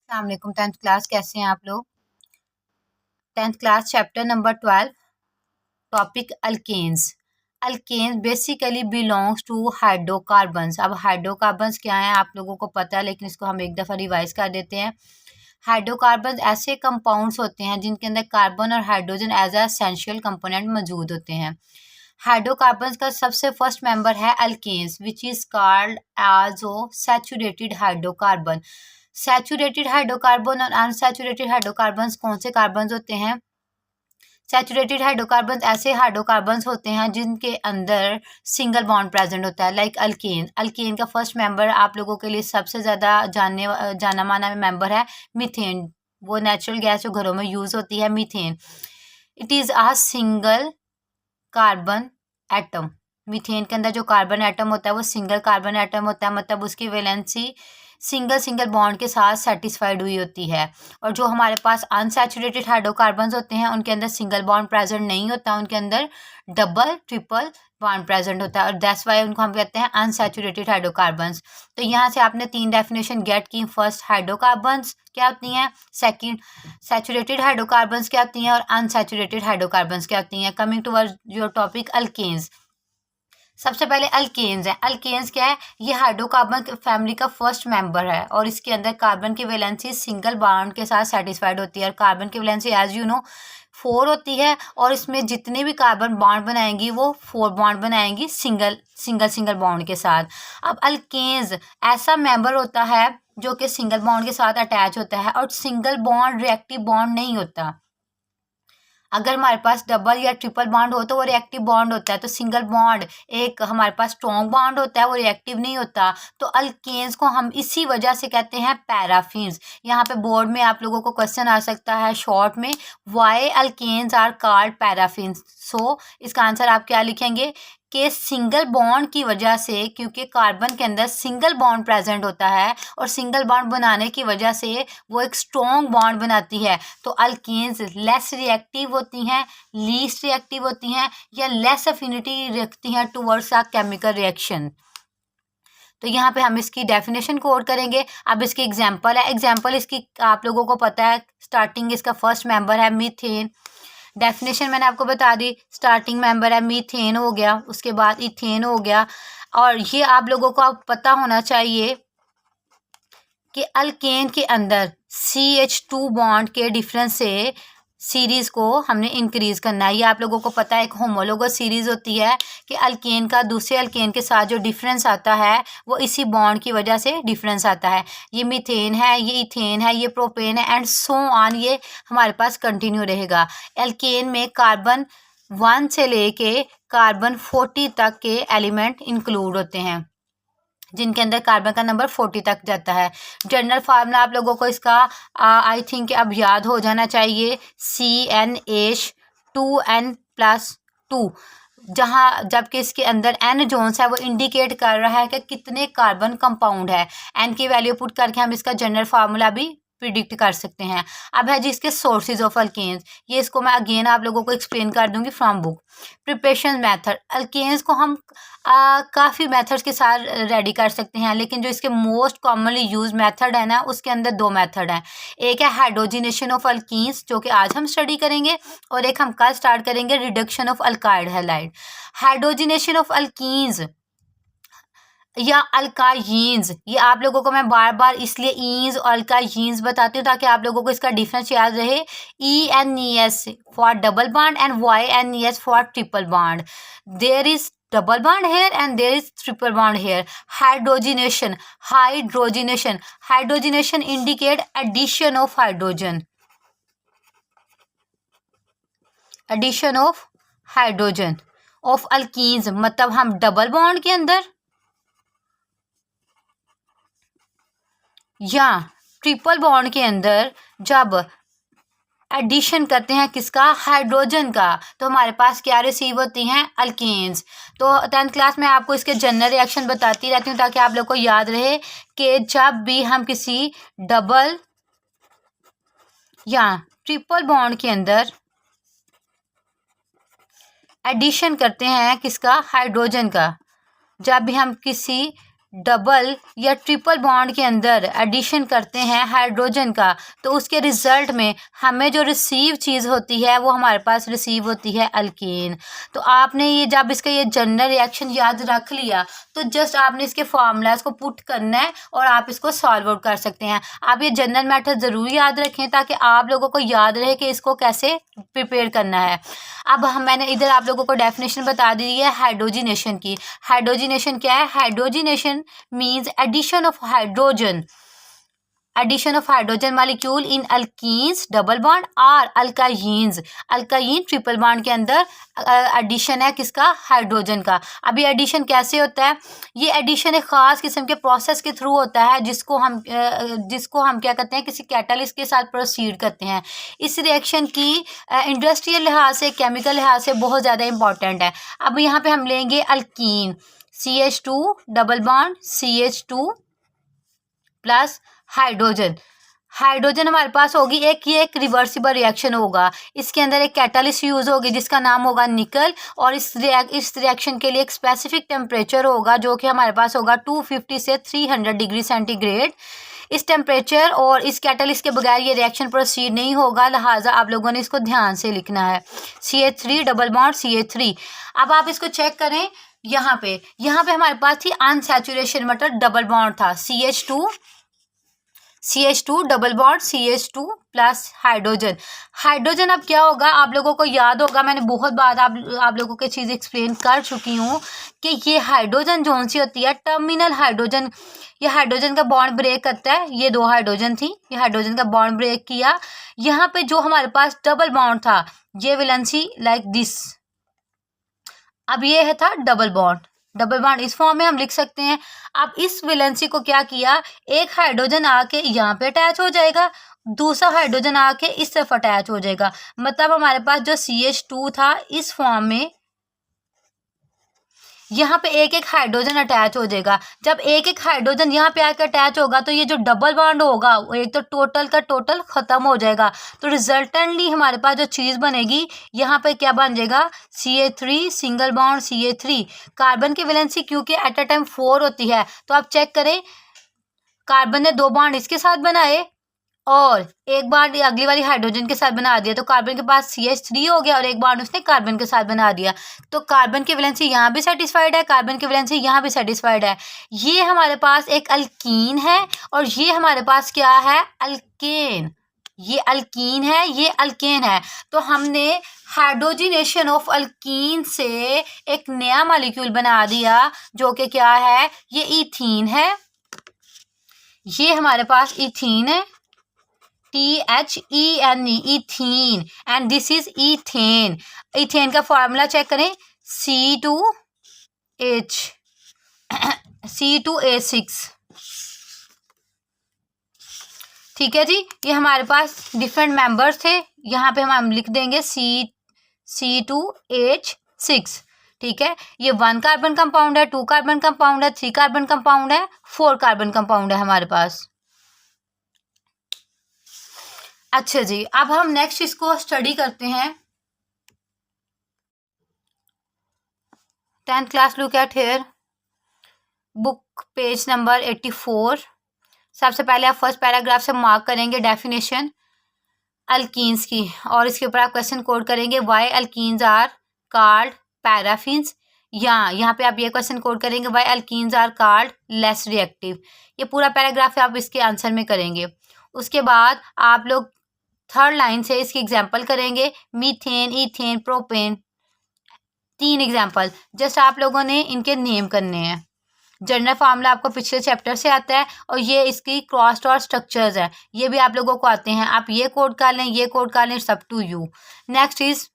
अस्सलाम वालेकुम। 10th class कैसे हैं आप लोग। 10th class chapter number 12 topic alkanes. Alkanes basically belongs to hydrocarbons. अब हाइड्रोकार्बन्स क्या है आप लोगों को पता है, लेकिन इसको हम एक दफ़ा रिवाइज कर देते हैं। हाइड्रोकार्बन्स ऐसे कंपाउंड्स होते हैं जिनके अंदर कार्बन और hydrogen as a essential component मौजूद होते हैं। हाइड्रोकार्बन्स का सबसे फर्स्ट मेंबर है alkanes which is called as saturated hydrocarbon. Saturated hydrocarbon और अनसैचुरेटेड हाइड्रोकार्बन्स कौन से कार्बन्स होते हैं। सैचुरेटेड हाइड्रोकार्बन्स ऐसे हाइड्रोकार्बन्स होते हैं जिनके अंदर सिंगल बॉन्ड प्रेजेंट होता है, लाइक अल्केन। अल्केन का फर्स्ट मेंबर आप लोगों के लिए सबसे ज़्यादा जाना माना मेंबर है मीथेन। वो नेचुरल गैस जो घरों में यूज़ होती है, methane. It is a single carbon atom. Methane के अंदर जो कार्बन एटम होता है वो सिंगल कार्बन एटम होता है, मतलब उसकी वैलेंसी सिंगल बॉन्ड के साथ सेटिस्फाइड हुई होती है। और जो हमारे पास अनसैचुरेटेड हाइड्रोकार्बन्स होते हैं उनके अंदर सिंगल बॉन्ड प्रेजेंट नहीं होता, उनके अंदर डबल ट्रिपल बॉन्ड प्रेजेंट होता है, और दैट्स वाई उनको हम कहते हैं अनसैचुरेटेड हाइड्रोकार्बन्स। तो यहाँ से आपने 3 डेफिनेशन गेट की। फर्स्ट हाइड्रोकार्बन्स क्या होती हैं, सेकंड सैचुरेटेड हाइड्रोकार्बन्स क्या होती हैं, और अनसैचुरेटेड हाइड्रोकार्बन्स क्या होती हैं। Coming towards your topic alkanes. सबसे पहले अल्केन्स है। अल्केन्स क्या है, ये हाइड्रोकार्बन फैमिली का फर्स्ट मेंबर है और इसके अंदर कार्बन की वैलेंसी सिंगल बॉन्ड के साथ सेटिस्फाइड होती है, और कार्बन की वैलेंसी एज यू नो 4 होती है, और इसमें जितने भी कार्बन बॉन्ड बनाएंगी वो 4 बॉन्ड बनाएंगी सिंगल बॉन्ड के साथ। अब अल्केन्स ऐसा मेंबर होता है जो कि सिंगल बॉन्ड के साथ अटैच होता है और सिंगल बॉन्ड रिएक्टिव बॉन्ड नहीं होता। अगर हमारे पास डबल या ट्रिपल बॉन्ड हो तो वो रिएक्टिव बॉन्ड होता है, तो सिंगल बॉन्ड एक हमारे पास स्ट्रॉन्ग बॉन्ड होता है, वो रिएक्टिव नहीं होता। तो अल्केन्स को हम इसी वजह से कहते हैं पैराफिन्स। यहाँ पे बोर्ड में आप लोगों को क्वेश्चन आ सकता है शॉर्ट में, why alkanes are called paraffins. So इसका आंसर आप क्या लिखेंगे कि सिंगल बॉन्ड की वजह से, क्योंकि कार्बन के अंदर सिंगल बॉन्ड प्रेजेंट होता है और सिंगल बॉन्ड बनाने की वजह से वो एक स्ट्रॉन्ग बॉन्ड बनाती है। तो अल्केन्स लेस रिएक्टिव होती हैं, लीस्ट रिएक्टिव होती हैं, या लेस अफिनिटी रखती हैं टुवर्ड्स अ केमिकल रिएक्शन। तो यहाँ पे हम इसकी डेफिनेशन कोड करेंगे। अब इसकी एग्जांपल है। एग्जांपल इसकी आप लोगों को पता है, स्टार्टिंग इसका फर्स्ट मेंबर है मीथेन। डेफिनेशन मैंने आपको बता दी, स्टार्टिंग मेंबर है मीथेन हो गया, उसके बाद इथेन हो गया। और ये आप लोगों को अब पता होना चाहिए कि अल्केन के अंदर CH2 बॉन्ड के डिफरेंस से सीरीज़ को हमने इंक्रीज़ करना है। ये आप लोगों को पता है, एक होमोलोगस सीरीज़ होती है कि अल्केन का दूसरे अल्केन के साथ जो डिफरेंस आता है वो इसी बॉन्ड की वजह से डिफरेंस आता है। ये मीथेन है, ये इथेन है, ये प्रोपेन है, एंड सो ऑन, ये हमारे पास कंटिन्यू रहेगा। अल्केन में कार्बन 1 से लेके कार्बन 40 तक के एलिमेंट इंक्लूड होते हैं, जिनके अंदर कार्बन का नंबर 40 तक जाता है। जनरल फार्मूला आप लोगों को इसका आई थिंक अब याद हो जाना चाहिए, CnH2n+2, जहाँ जबकि इसके अंदर N जोन्स है वो इंडिकेट कर रहा है कि कितने कार्बन कंपाउंड है। N की वैल्यू पुट करके हम इसका जनरल फार्मूला भी प्रिडिक्ट कर सकते हैं। अब है जिसके सोर्सेज ऑफ अल्केन्स, ये इसको मैं अगेन आप लोगों को एक्सप्लेन कर दूंगी from book. Preparation method, alkanes को हम काफ़ी मेथड्स के साथ रेडी कर सकते हैं, लेकिन जो इसके मोस्ट कॉमनली यूज मेथड है ना, उसके अंदर 2 मेथड हैं। एक है हाइड्रोजिनेशन ऑफ अल्कीन्स जो कि आज हम स्टडी करेंगे, और एक हम कल स्टार्ट करेंगे रिडक्शन ऑफ अल्काइड हैलाइड। हाइड्रोजिनेशन ऑफ अल्कीन्स या अल्काइन्स, ये आप लोगों को मैं बार बार इसलिए ईन्स और अल्काइन्स बताती हूँ ताकि आप लोगों को इसका डिफरेंस याद रहे। ENES for double bond and YNES for triple bond. There is double bond here and there is triple bond here. Hydrogenation indicate addition of hydrogen of alkenes, मतलब हम डबल बॉन्ड के अंदर या ट्रिपल बॉन्ड के अंदर जब addition करते हैं किसका, हाइड्रोजन का, तो हमारे पास क्या रिसीव होती हैं, अल्केन्स। तो 10th क्लास में आपको इसके जनरल रिएक्शन बताती रहती हूँ ताकि आप लोग को याद रहे कि जब भी हम किसी डबल या ट्रिपल बॉन्ड के अंदर एडिशन करते हैं किसका, हाइड्रोजन का, जब भी हम किसी डबल या ट्रिपल बॉन्ड के अंदर एडिशन करते हैं हाइड्रोजन का, तो उसके रिजल्ट में हमें जो रिसीव चीज़ होती है वो हमारे पास रिसीव होती है अल्केन। तो आपने ये जब इसका ये जनरल रिएक्शन याद रख लिया तो जस्ट आपने इसके फार्मूलाज को पुट करना है और आप इसको सॉल्व आउट कर सकते हैं। आप ये जनरल मेथड ज़रूर याद रखें ताकि आप लोगों को याद रहे कि इसको कैसे प्रिपेयर करना है। अब मैंने इधर आप लोगों को डेफिनेशन बता दी है हाइड्रोजिनेशन की। हाइड्रोजिनेशन क्या है? Hydrogenation means addition of hydrogen, addition of hydrogen molecule in alkenes double bond और अल्काइन्स, अल्काइन ट्रिपल बॉन्ड के अंदर एडिशन है किसका? हाइड्रोजन का। अभी एडिशन कैसे होता है? ये एडिशन एक ख़ास किस्म के प्रोसेस के थ्रू होता है जिसको हम क्या करते हैं, किसी कैटलिस्ट के साथ प्रोसीड करते हैं। इस रिएक्शन की इंडस्ट्रियल लिहाज से, केमिकल लिहाज से बहुत ज़्यादा इंपॉर्टेंट है। अब यहाँ पे हम लेंगे alkyne, CH2 double bond CH2 plus hydrogen. Hydrogen हमारे पास होगी एक, ये एक रिवर्सिबल रिएक्शन होगा। इसके अंदर एक कैटलिस्ट यूज़ होगी जिसका नाम होगा निकल, और इस रिएक्शन के लिए एक स्पेसिफिक टेम्परेचर होगा जो कि हमारे पास होगा 250 से 300 डिग्री सेंटीग्रेड। इस टेम्परेचर और इस कैटलिस्ट के बगैर ये रिएक्शन प्रोसीड नहीं होगा, लिहाजा आप लोगों ने इसको ध्यान से लिखना है। CH3 double bond CH3। अब आप इसको चेक करें, यहाँ पे हमारे पास थी अनसैचुरेशन मतलब डबल बॉन्ड था, CH2 double bond CH2 plus hydrogen. Hydrogen अब क्या होगा, आप लोगों को याद होगा, मैंने बहुत बार आप लोगों को चीज़ एक्सप्लेन कर चुकी हूँ कि ये हाइड्रोजन जोन सी होती है टर्मिनल हाइड्रोजन, ये हाइड्रोजन का बॉन्ड ब्रेक करता है। ये दो हाइड्रोजन थी, ये हाइड्रोजन का बॉन्ड ब्रेक किया। यहाँ पे जो हमारे पास डबल बॉन्ड था, ये वैलेंसी लाइक दिस, अब ये है था डबल बॉन्ड। डबल बॉन्ड इस फॉर्म में हम लिख सकते हैं। अब इस वैलेंसी को क्या किया, एक हाइड्रोजन आके यहाँ पे अटैच हो जाएगा, दूसरा हाइड्रोजन आके इस तरफ अटैच हो जाएगा। मतलब हमारे पास जो CH2 था इस फॉर्म में यहाँ पे एक एक हाइड्रोजन अटैच हो जाएगा। जब एक एक हाइड्रोजन यहाँ पे आकर अटैच होगा तो ये जो डबल बॉन्ड होगा वो एक तो टोटल का टोटल ख़त्म हो जाएगा। तो रिजल्टेंटली हमारे पास जो चीज़ बनेगी, यहाँ पे क्या बन जाएगा, CH3 single bond CH3। Carbon की वैलेंसी क्योंकि एट अ टाइम 4 होती है, तो आप चेक करें, कार्बन ने 2 बॉन्ड इसके साथ बनाए और एक बार अगली वाली हाइड्रोजन के साथ बना दिया, तो कार्बन के पास CH3 हो गया और एक बार उसने कार्बन के साथ बना दिया। तो कार्बन की वैलेंसी यहाँ भी सेटिस्फाइड है, कार्बन की वैलेंसी यहाँ भी सेटिस्फाइड है। ये हमारे पास एक अल्कीन है और ये हमारे पास क्या है, अल्केन। ये अल्कीन है, ये अल्केन है। तो हमने हाइड्रोजिनेशन ऑफ अल्कीन से एक नया मॉलिक्यूल बना दिया जो कि क्या है, ये इथीन है। ये हमारे पास इथीन है, THENE, ethene, and this is ethane. Ethane का फॉर्मूला चेक करें, C2H6। ठीक है जी, ये हमारे पास डिफरेंट मेंबर्स थे। यहाँ पे हम लिख देंगे C2H6। ठीक है, ये 1 कार्बन कंपाउंड है, 2 कार्बन कंपाउंड है, 3 कार्बन कंपाउंड है, 4 कार्बन कंपाउंड है हमारे पास। अच्छा जी, अब हम नेक्स्ट इसको स्टडी करते हैं। 10th class look at here, book page number 84। सबसे पहले आप फर्स्ट पैराग्राफ से मार्क करेंगे डेफिनेशन अल्कीन्स की, और इसके ऊपर आप क्वेश्चन कोड करेंगे, why alkanes are called paraffins, या यहाँ पे आप ये क्वेश्चन कोड करेंगे, why alkanes are called less reactive. ये पूरा पैराग्राफ आप इसके आंसर में करेंगे। उसके बाद आप लोग थर्ड लाइन से इसकी एग्जाम्पल करेंगे, methane, ethane, propane, 3 example. Just आप लोगों ने इनके नेम करने हैं। जनरल फार्मूला आपको पिछले चैप्टर से आता है और ये इसकी क्रॉस और स्ट्रक्चर्स है, ये भी आप लोगों को आते हैं। आप ये कोड कर लें, ये कोड कर लें, सब टू यू। Next is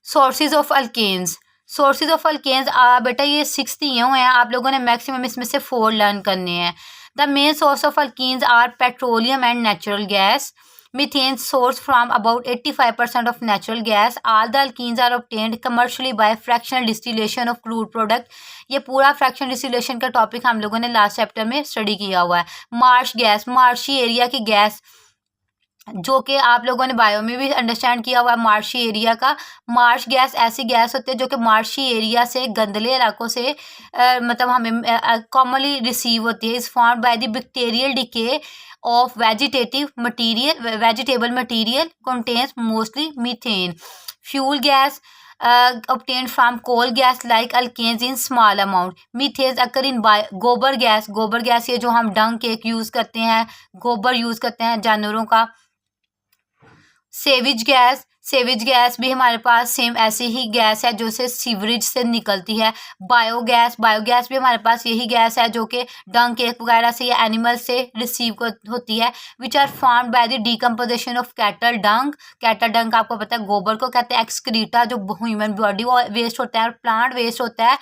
sources of alkanes. Sources of alkanes बेटा ये 6 दिए हुए हैं, आप लोगों ने मैक्सिमम इसमें से 4 लर्न करने हैं। The main source of alkanes are petroleum and natural gas. Methane sourced from about 85% of natural gas. All the alkenes are obtained commercially by fractional distillation of crude product. ये पूरा fractional distillation का topic हम लोगों ने last chapter में study किया हुआ है। मार्श गैस, मार्शी एरिया की गैस जो कि आप लोगों ने बायो में भी अंडरस्टैंड किया हुआ है, मार्शी एरिया का। मार्श गैस ऐसी गैस होती है जो कि मार्शी एरिया से, गंदले इलाकों से मतलब हमें कॉमनली रिसीव होती है। Is formed by the bacterial decay of vegetable material contains mostly methane. Fuel gas obtained from coal gas like alkanes in small amount. Methanes occur in गोबर गैस। गोबर gas ये जो हम डंग केक यूज़ करते हैं, गोबर यूज़ करते हैं जानवरों का। सेविज गैस भी हमारे पास सेम ऐसी ही गैस है जो से सीवरेज से निकलती है। बायोगैस भी हमारे पास यही गैस है जो कि डंग केक वगैरह से या एनिमल से रिसीव होती है। Which are formed by the decomposition of cattle dung आपको पता है गोबर को कहते हैं। एक्सक्रीटा जो ह्यूमन बॉडी वेस्ट होता है और प्लांट वेस्ट होता है,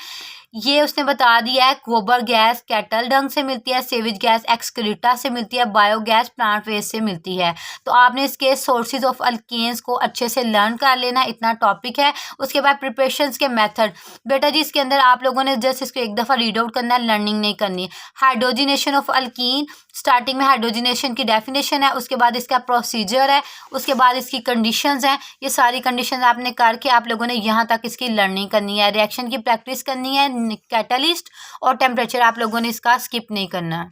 ये उसने बता दिया है। गोबर गैस कैटल डंग से मिलती है, सेविज गैस एक्सक्रीटा से मिलती है, बायोगैस प्लांट वेस्ट से मिलती है। तो आपने इसके सोर्सेज ऑफ अल्केन्स को अच्छे से लर्न कर लेना, इतना टॉपिक है। उसके बाद प्रिपरेशंस के मेथड, बेटा जी इसके अंदर आप लोगों ने जस्ट इसको एक दफ़ा रीड आउट करना है, लर्निंग नहीं करनी। हाइड्रोजिनेशन ऑफ अल्कीन, स्टार्टिंग में हाइड्रोजिनेशन की डेफिनेशन है, उसके बाद इसका प्रोसीजर है, उसके बाद इसकी कंडीशंस हैं। ये सारी कंडीशंस आपने करके आप लोगों ने यहाँ तक इसकी लर्निंग करनी है, रिएक्शन की प्रैक्टिस करनी है, कैटलिस्ट और टेम्परेचर आप लोगों ने इसका स्किप नहीं करना।